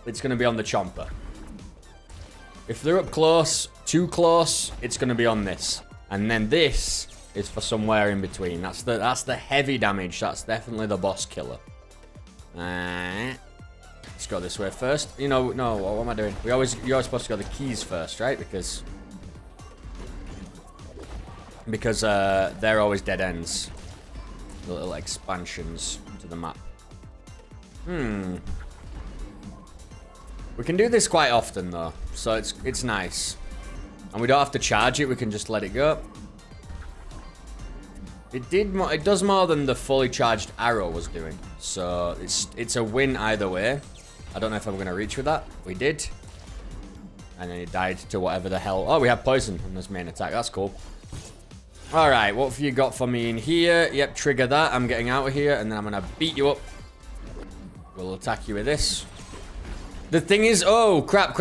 it's going to be on the Chomper. If they're up close, too close, it's going to be on this. And then this is for somewhere in between. That's the heavy damage. That's definitely the boss killer. Let's go this way first. You know, no, what am I doing? You're always supposed to go the keys first, right? Because they're always dead ends. The little expansions to the map. We can do this quite often though, so it's nice. And we don't have to charge it, we can just let it go. It does more than the fully charged arrow was doing. So it's a win either way. I don't know if I'm gonna reach with that. We did. And then he died to whatever the hell. Oh, we have poison on this main attack. That's cool. Alright, what have you got for me in here? Yep, trigger that. I'm getting out of here, and then I'm gonna beat you up. We'll attack you with this. The thing is... Oh, crap.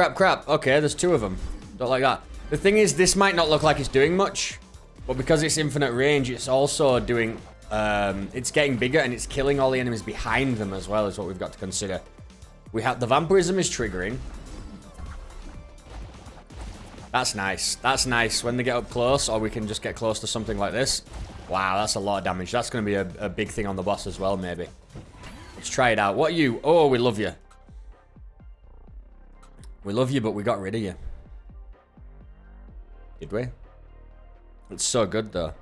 Okay, there's two of them. Don't like that. The thing is, this might not look like it's doing much. But because it's infinite range, it's also doing... it's getting bigger, and it's killing all the enemies behind them as well, is what we've got to consider. We have the vampirism is triggering. That's nice. That's nice. When they get up close, or we can just get close to something like this. Wow, that's a lot of damage. That's going to be a big thing on the boss as well, maybe. Let's try it out. What are you? Oh, we love you. We love you, but we got rid of you. Did we? It's so good, though.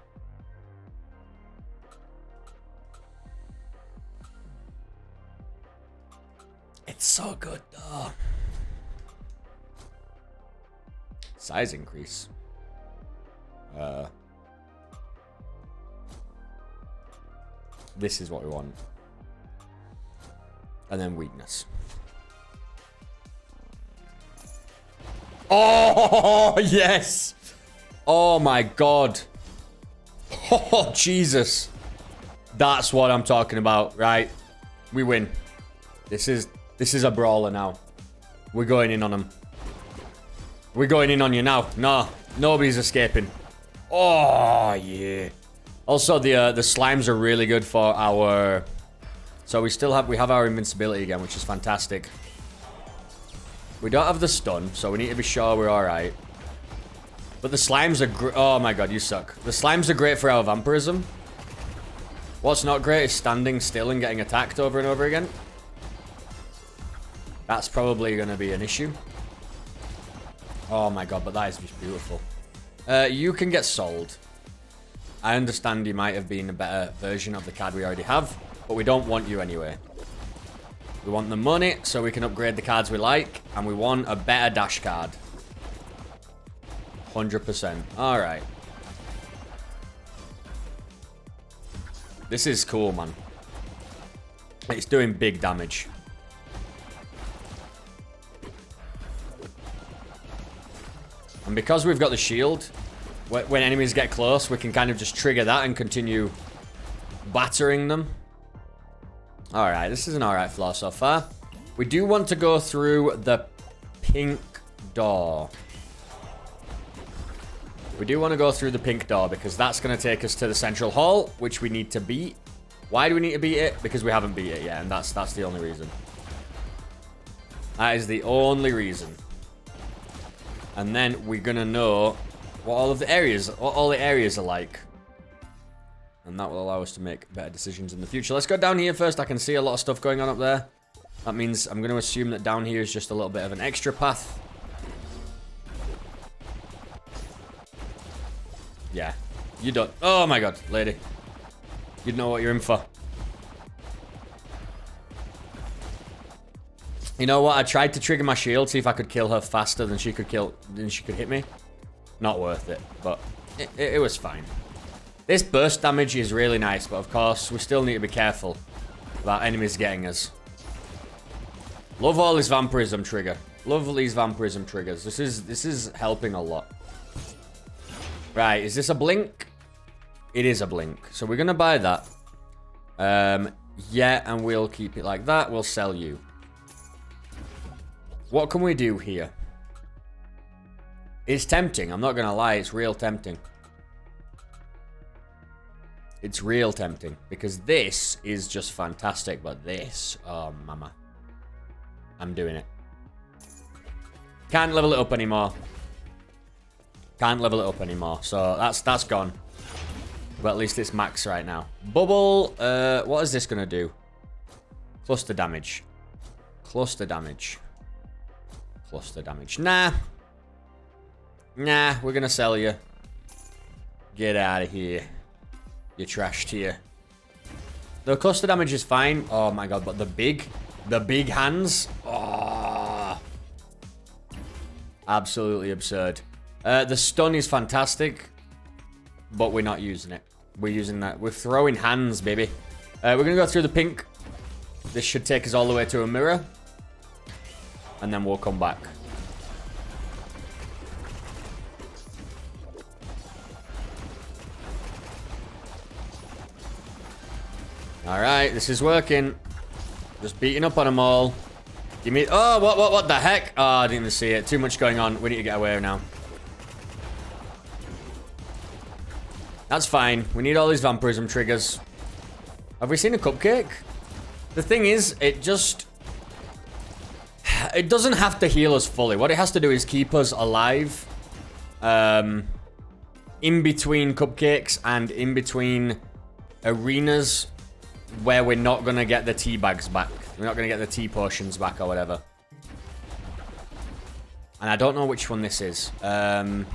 It's so good, though. Size increase. This is what we want. And then weakness. Oh, yes! Oh my god. Oh, Jesus. That's what I'm talking about, right? We win. This is a brawler now. We're going in on him. We're going in on you now. No, nobody's escaping. Oh, yeah. Also, the slimes are really good for our... So we have our invincibility again, which is fantastic. We don't have the stun, so we need to be sure we're alright. But the slimes are oh my god, you suck. The slimes are great for our vampirism. What's not great is standing still and getting attacked over and over again. That's probably going to be an issue. Oh my god, but that is just beautiful. You can get sold. I understand you might have been a better version of the card we already have, but we don't want you anyway. We want the money so we can upgrade the cards we like, and we want a better dash card. 100%. Alright. This is cool, man. It's doing big damage. And because we've got the shield, when enemies get close, we can kind of just trigger that and continue battering them. Alright, this is an alright floor so far. We do want to go through the pink door. We do want to go through the pink door because that's going to take us to the central hall, which we need to beat. Why do we need to beat it? Because we haven't beat it yet, and that's the only reason. That is the only reason. And then we're going to know what all the areas are like. And that will allow us to make better decisions in the future. Let's go down here first. I can see a lot of stuff going on up there. That means I'm going to assume that down here is just a little bit of an extra path. Yeah. You don't. Oh my god, lady. You know what you're in for. You know what? I tried to trigger my shield, see if I could kill her faster than she could hit me. Not worth it, but it was fine. This burst damage is really nice, but of course, we still need to be careful about enemies getting us. Love all this vampirism trigger. Love these vampirism triggers. This is helping a lot. Right, is this a blink? It is a blink. So we're gonna buy that. Yeah, and we'll keep it like that. We'll sell you. What can we do here? It's tempting. I'm not gonna lie. It's real tempting. It's real tempting. Because this is just fantastic. But this... Oh, mama. I'm doing it. Can't level it up anymore. Can't level it up anymore. So that's gone. But at least it's max right now. Bubble. What is this going to do? Cluster damage. Cluster damage. Cluster damage. Nah. Nah, we're going to sell you. Get out of here. You trashed here. The cluster damage is fine. Oh my god, but the big hands. Oh. Absolutely absurd. The stun is fantastic, but we're not using it. We're using that. We're throwing hands, baby. We're going to go through the pink. This should take us all the way to a mirror. And then we'll come back. Alright, this is working. Just beating up on them all. Give me... Oh, what the heck? Oh, I didn't even see it. Too much going on. We need to get away now. That's fine. We need all these vampirism triggers. Have we seen a cupcake? The thing is, it just... It doesn't have to heal us fully. What it has to do is keep us alive. In between cupcakes and in between arenas where we're not going to get the tea bags back. We're not going to get the tea potions back or whatever. And I don't know which one this is. The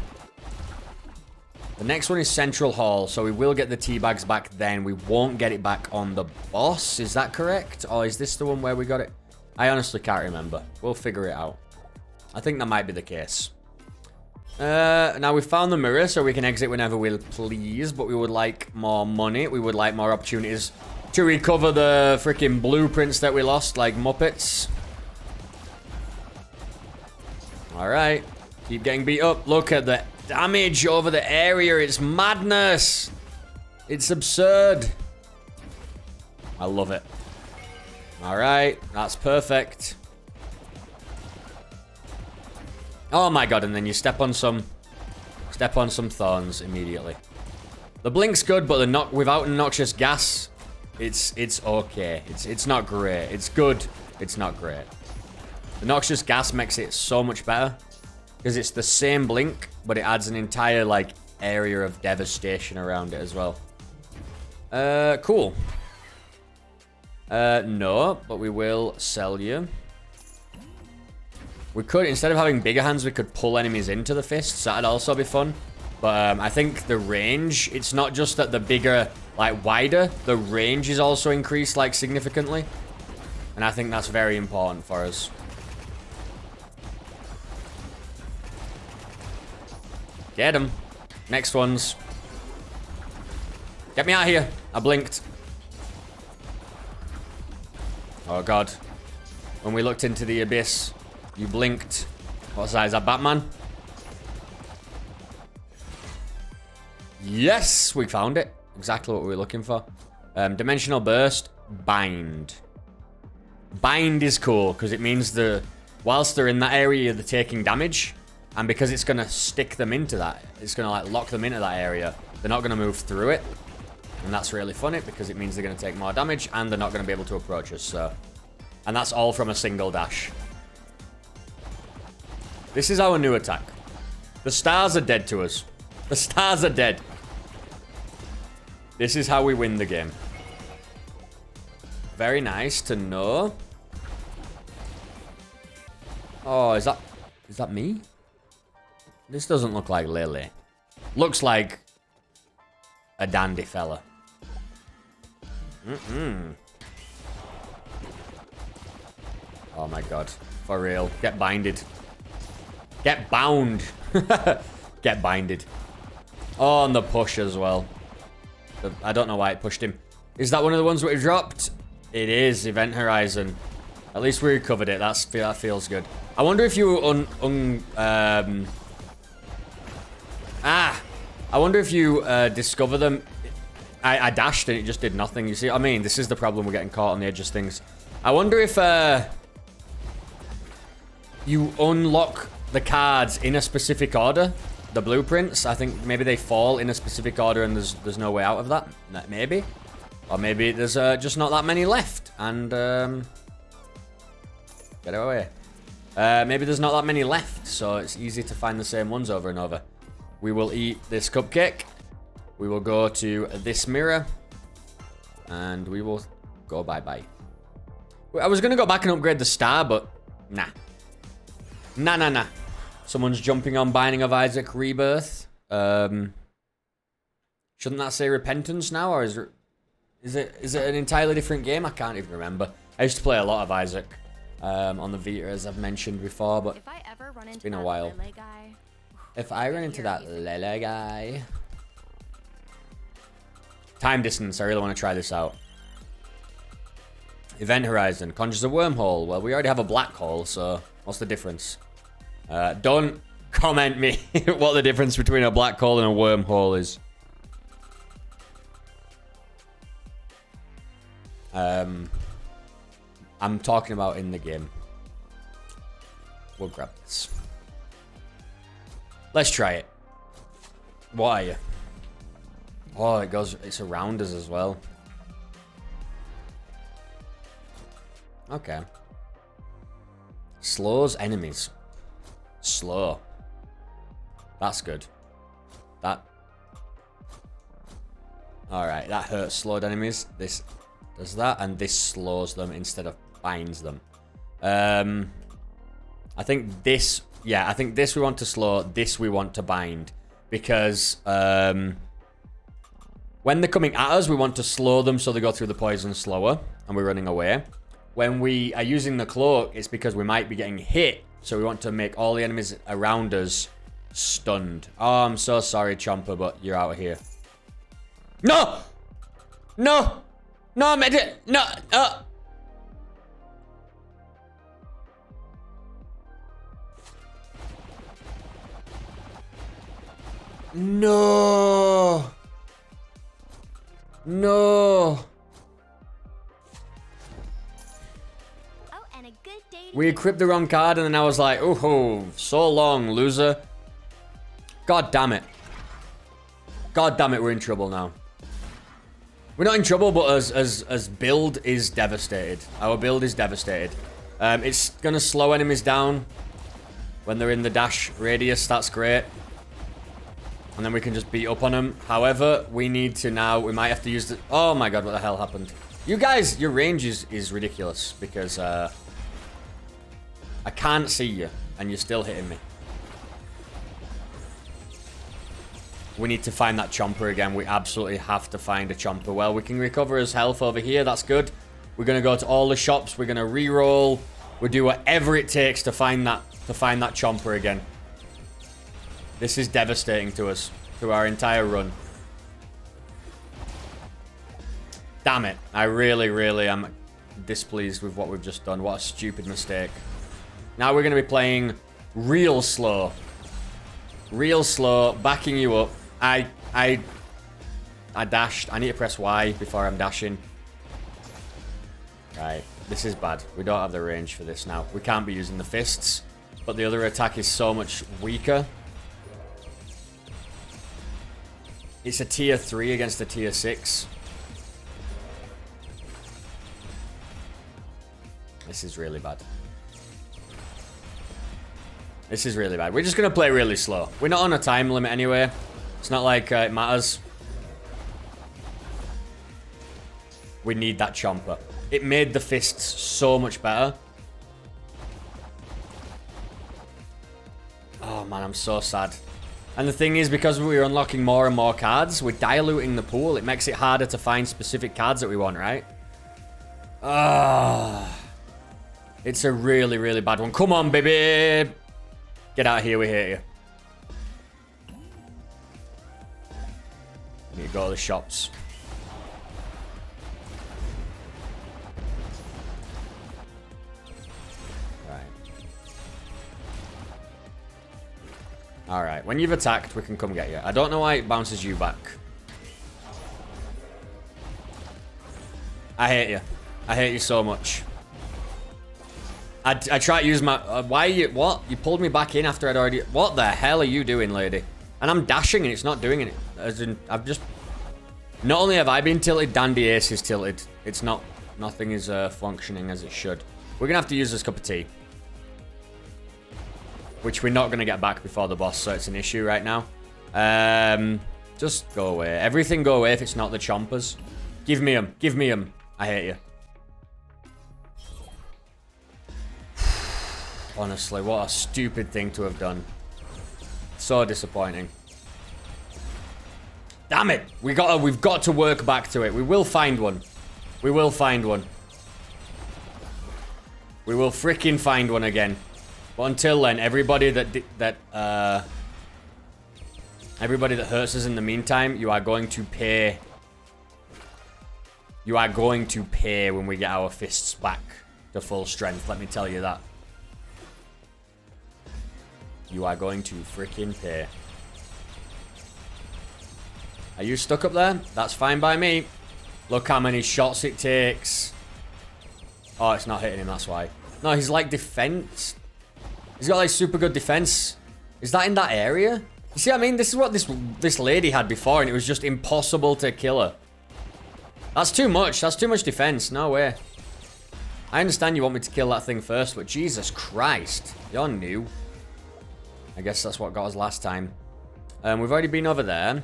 next one is Central Hall, so we will get the tea bags back then. We won't get it back on the boss. Is that correct? Or is this the one where we got it? I honestly can't remember. We'll figure it out. I think that might be the case. Now we've found the mirror, so we can exit whenever we please, but we would like more money. We would like more opportunities to recover the freaking blueprints that we lost, like Muppets. Alright. Keep getting beat up. Look at the damage over the area. It's madness. It's absurd. I love it. Alright. That's perfect. Oh my god, and then you step on some thorns immediately. The blink's good, but without noxious gas, it's okay. It's not great. It's good. It's not great. The noxious gas makes it so much better because it's the same blink, but it adds an entire like area of devastation around it as well. Cool. No, but we will sell you. We could, instead of having bigger hands, we could pull enemies into the fists. That'd also be fun. But I think the range, it's not just that the bigger, like wider, the range is also increased like significantly. And I think that's very important for us. Get him. Next ones. Get me out of here. I blinked. Oh god. When we looked into the abyss, you blinked. What's that? Is that Batman? Yes, we found it. Exactly what we were looking for. Dimensional burst. Bind. Bind is cool because it means whilst they're in that area, they're taking damage. And because it's going to stick them into that, it's going to like lock them into that area. They're not going to move through it. And that's really funny because it means they're going to take more damage and they're not going to be able to approach us. So, and that's all from a single dash. This is our new attack. The stars are dead to us. The stars are dead. This is how we win the game. Very nice to know. Oh, is that me? This doesn't look like Lily. Looks like a dandy fella. Oh my god. For real. Get binded. Get bound. Get binded. Oh, and the push as well. I don't know why it pushed him. Is that one of the ones that we dropped? It is. Event Horizon. At least we recovered it. That feels good. I wonder if you I wonder if you discover them. I dashed and it just did nothing. You see what I mean? This is the problem. We're getting caught on the edge of things. I wonder if you unlock the cards in a specific order. The blueprints, I think maybe they fall in a specific order and there's no way out of that. Maybe. Or maybe there's just not that many left. And get away. Maybe there's not that many left, so it's easy to find the same ones over and over. We will eat this cupcake. We will go to this mirror. And we will go bye-bye. I was going to go back and upgrade the star, but nah. Nah. Someone's jumping on Binding of Isaac Rebirth. Shouldn't that say Repentance now, or is it an entirely different game? I can't even remember. I used to play a lot of Isaac on the Vita, as I've mentioned before, but
If I ever run into
it's been a
that
while.
Lele guy,
If I run into that Lele guy... Time distance, I really want to try this out. Event Horizon, conjures a wormhole. Well, we already have a black hole, so what's the difference? Don't comment me what the difference between a black hole and a wormhole is. I'm talking about in the game. We'll grab this. Let's try it. What are you? Oh, it's around us as well. Okay. Slows enemies. Slow. That's good. That. Alright, that hurts slowed enemies. This does that, and this slows them instead of binds them. I think this... Yeah, I think this we want to slow, this we want to bind. Because when they're coming at us, we want to slow them so they go through the poison slower, and we're running away. When we are using the cloak, it's because we might be getting hit, so we want to make all the enemies around us stunned. Oh, I'm so sorry, Chomper, but you're out of here. No! No! No, I meant it! No! No! No!
Oh, and a good day to
We equipped the wrong card, and then I was like, oh, so long, loser. God damn it. God damn it, we're in trouble now. We're not in trouble, but as build is devastated. Our build is devastated. It's gonna slow enemies down when they're in the dash radius. That's great. And then we can just beat up on them. However, we need to now... We might have to use the... Oh my god, what the hell happened? You guys, your range is ridiculous. Because I can't see you. And you're still hitting me. We need to find that Chomper again. We absolutely have to find a Chomper. Well, we can recover his health over here. That's good. We're going to go to all the shops. We're going to re-roll. We'll do whatever it takes to find that Chomper again. This is devastating to us. To our entire run. Damn it. I really, really am displeased with what we've just done. What a stupid mistake. Now we're going to be playing real slow. Real slow. Backing you up. I dashed. I need to press Y before I'm dashing. Right. This is bad. We don't have the range for this now. We can't be using the fists. But the other attack is so much weaker. It's a tier 3 against a tier 6. This is really bad. This is really bad. We're just going to play really slow. We're not on a time limit anyway. It's not like it matters. We need that Chomper. It made the fists so much better. Oh man, I'm so sad. And the thing is, because we're unlocking more and more cards, we're diluting the pool. It makes it harder to find specific cards that we want, right? It's a really, really bad one. Come on, baby. Get out of here, we hate you. Need to go to the shops. Alright, when you've attacked, we can come get you. I don't know why it bounces you back. I hate you. I hate you so much. I try to use my... why are you... What? You pulled me back in after I'd already... What the hell are you doing, lady? And I'm dashing and it's not doing it. As in, I've just... Not only have I been tilted, Dandy Ace is tilted. It's not... Nothing is functioning as it should. We're going to have to use this cup of tea. Which we're not going to get back before the boss, so it's an issue right now. Just go away. Everything go away if it's not the Chompers. Give me them. Give me them. I hate you. Honestly, what a stupid thing to have done. So disappointing. Damn it! We've got to work back to it. We will find one. We will find one. We will freaking find one again. But until then, everybody that hurts us in the meantime, you are going to pay. You are going to pay when we get our fists back to full strength. Let me tell you that. You are going to freaking pay. Are you stuck up there? That's fine by me. Look how many shots it takes. Oh, it's not hitting him, that's why. No, he's like defense. He's got like super good defense. Is that in that area? You see what I mean? This is what this lady had before, and it was just impossible to kill her. That's too much. That's too much defense. No way. I understand you want me to kill that thing first, but Jesus Christ. You're new. I guess that's what got us last time. We've already been over there.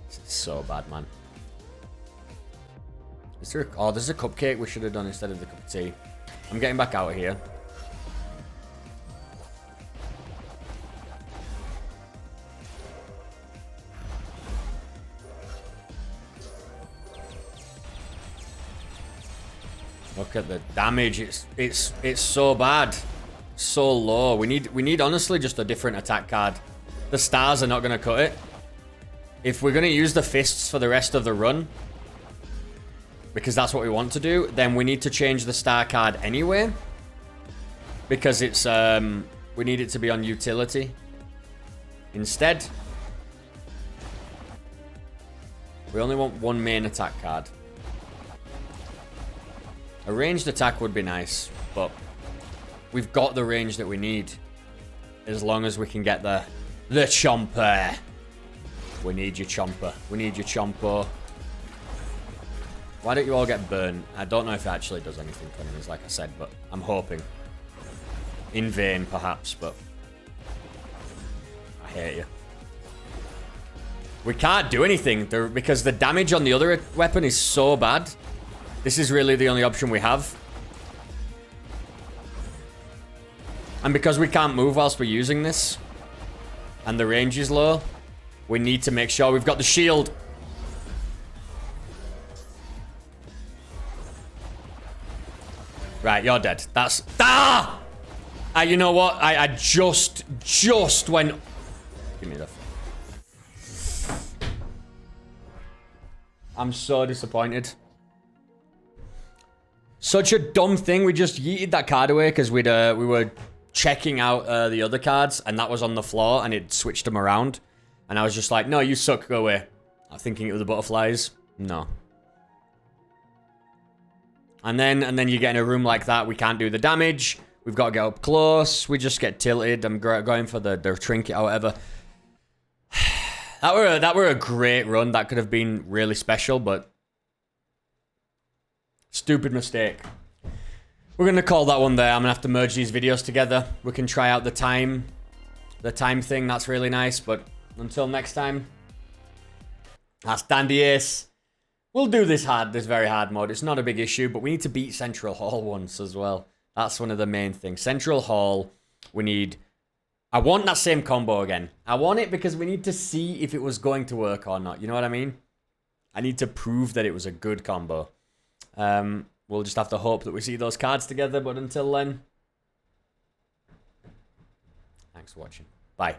This is so bad, man. Is there oh, there's a cupcake we should have done instead of the cup of tea. I'm getting back out of here. Look at the damage. It's so bad. So low. We need honestly just a different attack card. The stars are not going to cut it. If we're going to use the fists for the rest of the run, because that's what we want to do, then we need to change the star card anyway. Because it's we need it to be on utility instead. We only want one main attack card. A ranged attack would be nice, but we've got the range that we need. As long as we can get the chomper. We need your chomper. We need your chomper. Why don't you all get burned? I don't know if it actually does anything to enemies, like I said, but I'm hoping. In vain, perhaps, but I hate you. We can't do anything because the damage on the other weapon is so bad. This is really the only option we have. And because we can't move whilst we're using this, and the range is low, we need to make sure we've got the shield. Right, you're dead. That's... Ah! You know what? I just went... Give me the... I'm so disappointed. Such a dumb thing. We just yeeted that card away because we were checking out the other cards, and that was on the floor, and it switched them around. And I was just like, no, you suck, go away. I'm thinking it was the butterflies. No. And then you get in a room like that, we can't do the damage. We've got to get up close. We just get tilted. I'm going for the trinket or whatever. That were a great run. That could have been really special, but stupid mistake. We're going to call that one there. I'm going to have to merge these videos together. We can try out the time thing. That's really nice, but until next time, that's Dandy Ace. We'll do this very hard mode. It's not a big issue, but we need to beat Central Hall once as well. That's one of the main things. Central Hall, we need... I want that same combo again. I want it because we need to see if it was going to work or not. You know what I mean? I need to prove that it was a good combo. We'll just have to hope that we see those cards together, but until then... Thanks for watching. Bye.